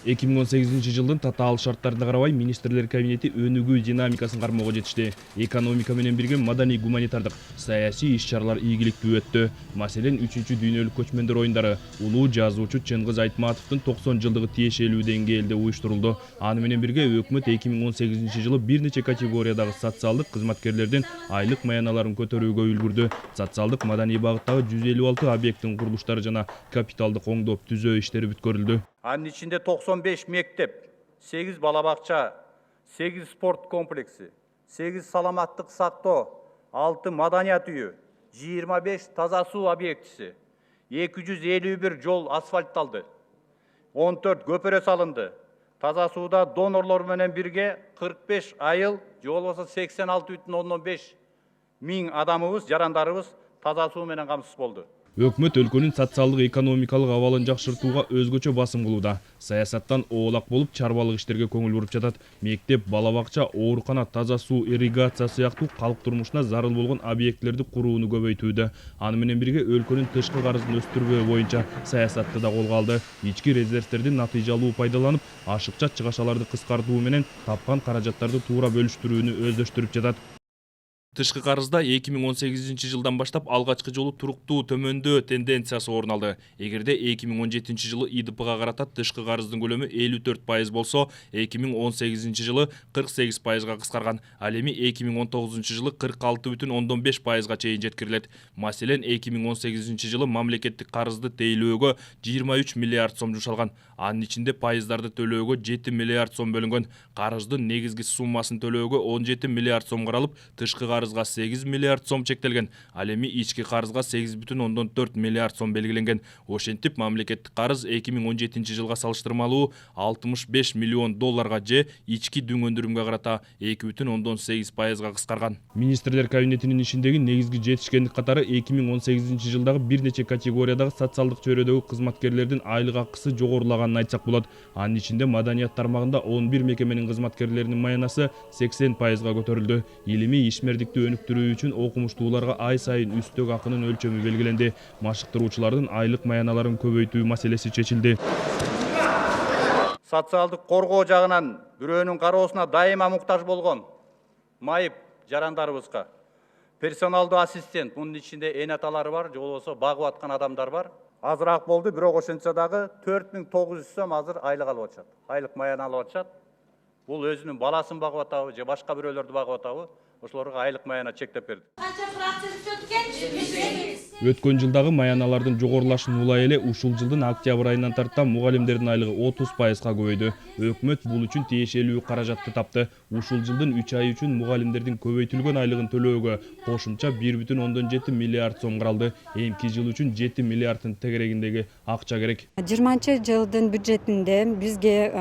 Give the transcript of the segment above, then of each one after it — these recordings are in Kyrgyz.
2018 жылдын татаал шарттарына карабай министрлер кабинети өнүгүү динамикасын кармоого жетишти. Экономика менен бирге маданий гуманитардык саясий иш-чаралар ийгиликтүү өттү. Маселен, 3-чү дүйнөлүк көчмөндөр оюндары улуу жазуучу Чыңгыз Айтматовдун 90 жылдыгы тиешелүү деңгээлде уюштурулду. Аны менен бирге өкмөт 2018 жылы бир нече категориядагы социалдык кызматкерлердин айлык маяналарын көтөрүүгө үлгүрдү. Социалдык маданий багыттагы 156 объекттин курулуштары жана капиталдык оңдоп түзөө иштери бүткөрүлдү. Анын içinde 95 мектеп, 8 балабакча, 8 спорт комплекси, 8 саламаттык сактоо, 6 маданият үйү, 25 таза суу объектиси, 251 жол асфальтталды, 14 көпөрө салынды. Таза сууда донорлор менен бирге 45 айыл, же болбосо 86,5 миң адамыбыз, жарандарыбыз таза суу менен камсыз болду. Өкмөт өлкөнүн социалдык экономикалык абалын жакшыртууга өзгөчө басым кылууда. Саясаттан оолак болуп чарбалык иштерге көңүл буруп жатат. Мектеп, балабакча, оорукана, таза суу, ирригация сыяктуу калк турмушуна зарыл болгон объектлерди курууну көбөйтүүдө. Аны менен бирге өлкөнүн тышкы карызын өстүрбөө боюнча саясатты да колго алды. Ички резервтерди натыйжалуу пайдаланып, ашыкча чыгашаларды кыскартуу менен тапкан каражаттарды туура бөлүштүрүүнү өздөштүрүп жатат. Тышкы карызда 2018 жылдан баштап алгачкы жолу туруктуу төмөндөө тенденциясы орун алды. Эгерде 2017 жылы ИДПга карата тышкы карыздын көлөмү 54% болсо, 2018 жылы 48%га кыскарган. Ал эми 2019 жылы 46,5%га чейин жеткирилет. Маселен, 2018 жылы мамлекеттик карызды тейлөөгө 23 миллиард сом жумшалган. Анын ичинде пайыздарды төлөөгө 7 миллиард сом бөлүнгөн. Карыздын негизги суммасын төлөөгө 17 миллиард сом каралып, тышкы карызга 8 миллиард сом чектелген. Ал эми ички карызга 8,4 миллиард сом белгиленген. Ошентип, мамлекеттик карыз 2017 жылга салыштырмалуу 65 миллион долларга же ички дүң өндүрүмгө карата 2,8%га кыскарган. Министрлер кабинетинин ишиндеги негизги жетишкендик катары 2018 жылдагы бир нече категориядагы социалдык чөйрөдөгү кызматкерлердин айлык акысы жогорулаганын айтсак болот. Анын ичинде маданият тармагында 11 мекеменин кызматкерлеринин маянасы 80%га көтөрүлдү. Илимий ишмердикти өнүктүрүү үчүн окумуштууларга ай сайын үстөк акынын өлчөмү белгиленди. Машыктыруучулардын айлык маяналарын көбөйтүү маселеси чечилди. Социалдык коргоо жагынан бирөөнүн кароосуна дайыма муктаж болгон майып жарандарыбызга персоналдуу ассистент, мунун ичинде эн аталары бар, же болбосо багып аткан адамдар бар. Азыраак болду, бирок ошентсе дагы 4900 сом азыр айлык алып атышат. Айлык маяна алып атышат. Бул өзүнүн баласын багып атабы, же башка бирөөлөрдү багып атабы, ошолорго айлык маяна чектеп берди. Өткөн жылдагы маяналардын жогорулашын улай эле ушул жылдын октябрь айынан тарта мугалимдердин айлыгы 30%га көбөйдү. Өкмөт бул үчүн тиешелүү каражатты тапты. Ушул жылдын 3 ай үчүн мугалимдердин көбөйтүлгөн айлыгын төлөөгө кошумча 1,7 миллиард сом каралды. Эмки жыл үчүн 7 миллиардтын тегерегиндеги акча керек. 20-жылдын бюджетинде бизге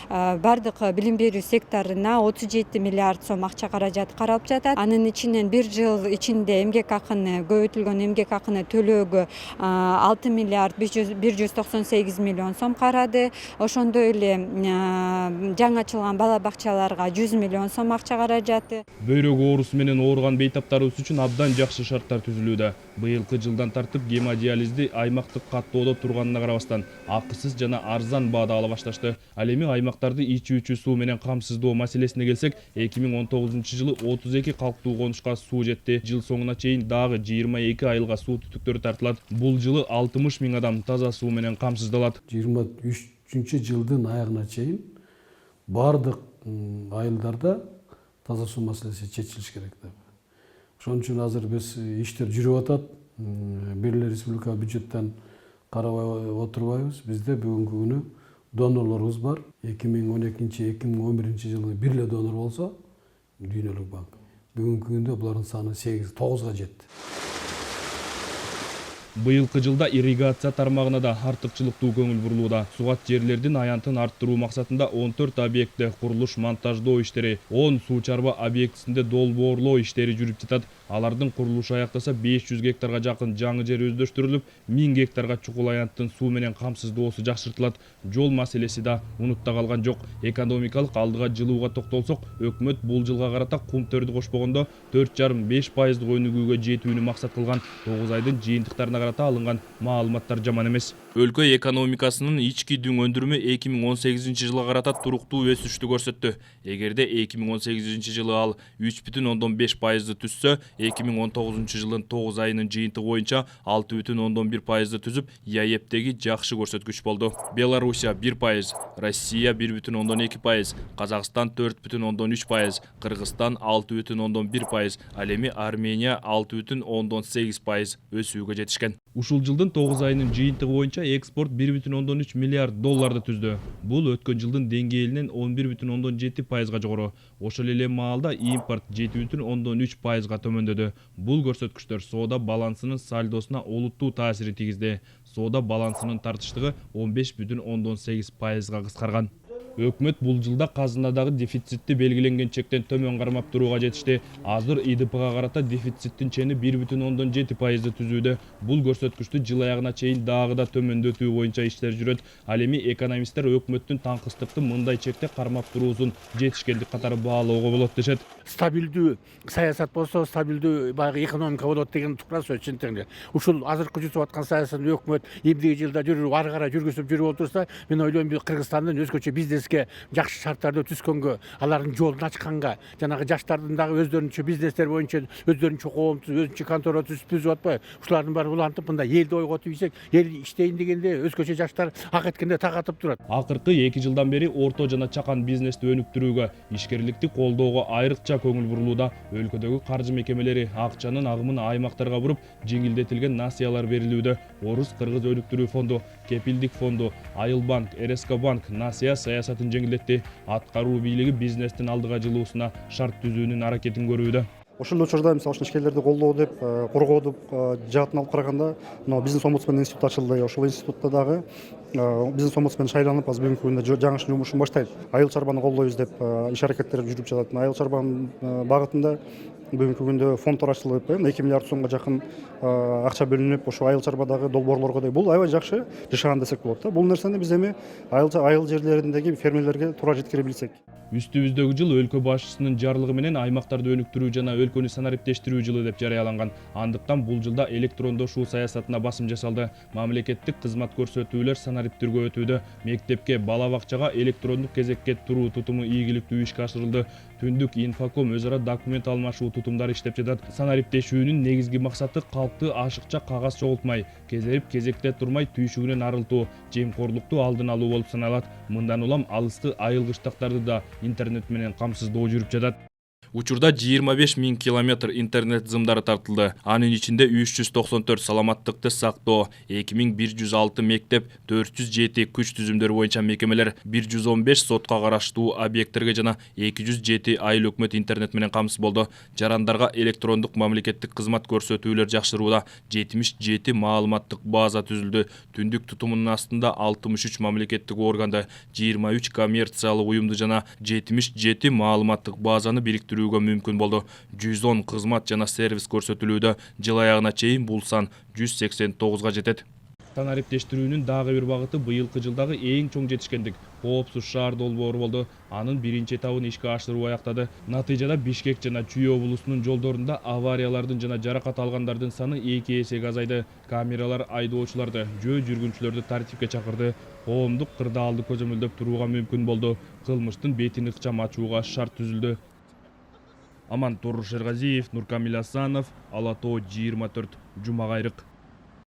бардык билим берүү секторуна 37 миллиард сом акча каражат каралып жатат. Анын ичинен бир жыл ичинде эмгек акыны, көбөйтүлгөн эмгек акыны төлөөгө 6 миллиард 198 миллион сом карады. Ошондой эле жаңы ачылган бала бакчаларга 100 миллион сом акча каражаты. Бөйрөк оорусу менен ооруган бейтаптарыбыз үчүн абдан жакшы шарттар түзүлүүдө. Быйылкы жылдан тартып гемодиализди аймактык каттоодо турганына карабастан акысыз жана арзан баада ала башташты. Ал эми аймактарды ичүүчү суу менен камсыздоо маселесине келсек, 2019 жылы 32 калктуу конушка суу жетти. Жыл соңуна чейин дагы 22 айылга суу түтүктөрү тартылат. Бул жылы 60 миң адам таза суу менен камсыздалат. 23 жылдын аягына чейин бардык айылдарда таза суу маселеси чечилиш керек деп. Ошон үчүн азыр биз иштер жүрүп атат. Бир эле республика бюджеттен карабай отурбайбыз. Бизде бүгүнкү күнү донорлорубуз бар. 2012-2011 жылы бир эле донор болсо, Дүйнөлүк банк. Бүгүнкү күндө булардын саны 8-9га жетти. Быйылкы жылда ирригация тармагына да артыкчылыктуу көңүл бурулууда. Сугат жерлердин аянтын арттыруу максатында 14 объектте курулуш монтаждоо иштери, 10 суу чарба объектисинде долбоорлоо иштери жүрүп жатат. Алардын курулушу аяктаса 500 гектарга жакын жаңы жер өздөштүрүлүп, 1000 гектарга чукул аянттын суу менен камсыздоосу жакшыртылат. Жол маселеси да унутта калган жок. Экономикалык алдыга жылууга токтолсок, өкмөт бул жылга карата кум төрдү кошпогондо 4,5% өнүгүүгө жетүүнү максат кылган. 9 айдын жыйынтыктарына карата алынган маалыматтар жаман эмес. Өлкө экономикасынын ички дүң өндүрүмү 2018 жылга карата туруктуу өсүштү көрсөттү. Эгерде 2018 жылы ал 3,5%ды түзсө, 2019 жылдын 9 айынын жыйынтыгы боюнча 6,1%ды түзүп, ЯЭПтеги жакшы көрсөткүч болду. Белоруссия 1%, Россия 1,2%, Казакстан 4,3%, Кыргызстан 6,1%, ал эми Армения 6,8% өсүүгө жетишкен. Ушул жылдын 9 айынын жыйынтыгы боюнча экспорт 1,3 миллиард долларды түздү. Бул өткөн жылдын деңгээлинен 11,7%га жогору. Ошол эле маалда импорт 7,3%га төмөндөдү. Бул көрсөткүчтөр соода балансынын сальдосуна олуттуу таасир тийгизди. Соода балансынын тартыштыгы 15,8%га кыскарган. Өкмөт бул жылда казынадагы дефицитти белгиленген чектен төмөн кармап турууга жетишти. Азыр ИДПга карата дефициттин чени 1,7%ды түзүүдө. Бул көрсөткүчтү жыл аягына чейин дагы да төмөндөтүү боюнча иштер жүрөт. Ал эми экономисттер өкмөттүн таңкыстыкты мындай чекте кармап туруусун жетишкендик катары баалоого болот дешет. Стабилдүү саясат болсо, стабилдүү баягы экономика болот деген тукра сөз чынтыгында. Ушул азыркы жүрүп аткан саясатын өкмөт эмдиги жылда жүрүп ары карай жүргүзүп жүрүп отурса, мен ойлойм Кыргызстандын өзгөчө бизнеске жакшы шарттарды түзгөнгө, алардын жолун ачканга, жанагы жаштардын дагы өздөрүнчө бизнестер боюнча өздөрүнчө коомдук, өзүнчө контора түзүп атпайбы? Ушулардын баары улантып, мындай элди ойготуп ийсек, эл иштейин дегенде өзгөчө жаштар ак эткенде так атып турат. Акыркы 2 жылдан бери орто жана чакан бизнести өнүктүрүүгө, ишкерликти колдоого айрыкча көңүл бурулууда. Өлкөдөгү каржы мекемелери акчанын агымын аймактарга буруп, жеңилдетилген насыялар берилүүдө. Орус Кыргыз өнүктүрүү фонду, Кепилдик фонду, Айыл банк, РСК банк насыя саясатын жеңилдетти. Аткаруу бийлиги бизнестин алдыга жылуусуна шарт түзүүнүн аракетин көрүүдө. Ошол учурда мисалы үчүн ишкерлерди колдоо деп, коргоо деп жаатын алып караганда, мына бизнес омбудсмен институту ачылды. Ошол институтта дагы бизнес омбудсмен шайланып, азыр бүгүнкү күндө жаңы жумушун баштайт. Айыл чарбаны колдойбуз деп иш аракеттер жүрүп жатат. Айыл чарбанын багытында бүгүнкү күндө фонддор ачылып, 2 миллиард сомго жакын акча бөлүнүп, ошо айыл чарбадагы долбоорлорго бул аябай жакшы жашаган десек болот да. Бул нерсени биз эми айыл жерлериндеги фермерлерге туура жеткире билсек. Үстүбүздөгү жыл өлкө башчысынын жарлыгы менен аймактарды өнүктүрүү жана өлкөнү санариптештирүү жылы деп жарыяланган. Андыктан бул жылда электрондошуу саясатына басым жасалды. Мамлекеттик кызмат көрсөтүүлөр санариптирге өтүүдө. Мектепке, бала бакчага электрондук кезекке туруу тутуму ийгиликтүү ишке ашырылды. Түндүк инфоком өз ара документ алмашуу тутумдары иштеп жатат. Санариптешүүнүн негизги максаты калкты ашыкча кагаз чогултмай, кезерип кезекте турмай түйшүгүнөн арылтуу, жемкорлукту алдын алуу болуп саналат. Мындан улам алысты айыл кыштактарды да интернет менен камсыздоо жүрүп жатат. Учурда 25 000 километр интернет зымдары тартылды. Анын ичинде 394 саламаттыкты сактоо, 2106 мектеп, 407 күч түзүмдөрү боюнча мекемелер, 115 сотко караштуу объекттерге жана 207 айыл өкмөт интернет менен камсыз болду. Жарандарга электрондук мамлекеттик кызмат көрсөтүүлөр жакшырууда 77 маалыматтык база түзүлдү. Түндүк тутумунун астында 63 мамлекеттик органды, 23 коммерциялык уюмду жана 77 маалыматтык базаны бириктирүү мүмкүн болду. 110 кызмат жана сервис көрсөтүлүүдө. Жыл аягына чейин бул сан 189га жетет. Санариптештирүүнүн дагы бир багыты быйылкы жылдагы эң чоң жетишкендик коопсуз шаар долбоору болду. Анын биринчи этабын ишке ашыруу аяктады. Натыйжада Бишкек жана Чүй облусунун жолдорунда авариялардын жана жаракат алгандардын саны 2 эсеге азайды. Камералар айдоочуларды, жөө жүргүнчүлөрдү тартипке чакырды. Коомдук кырдаалды көзөмөлдөп турууга мүмкүн болду. Кылмыштын бетин ыкчам ачууга шарт түзүлдү. Амантур Шерғазиев, Нуркамил Асанов, Ала Тоо 24, Жумагайрык.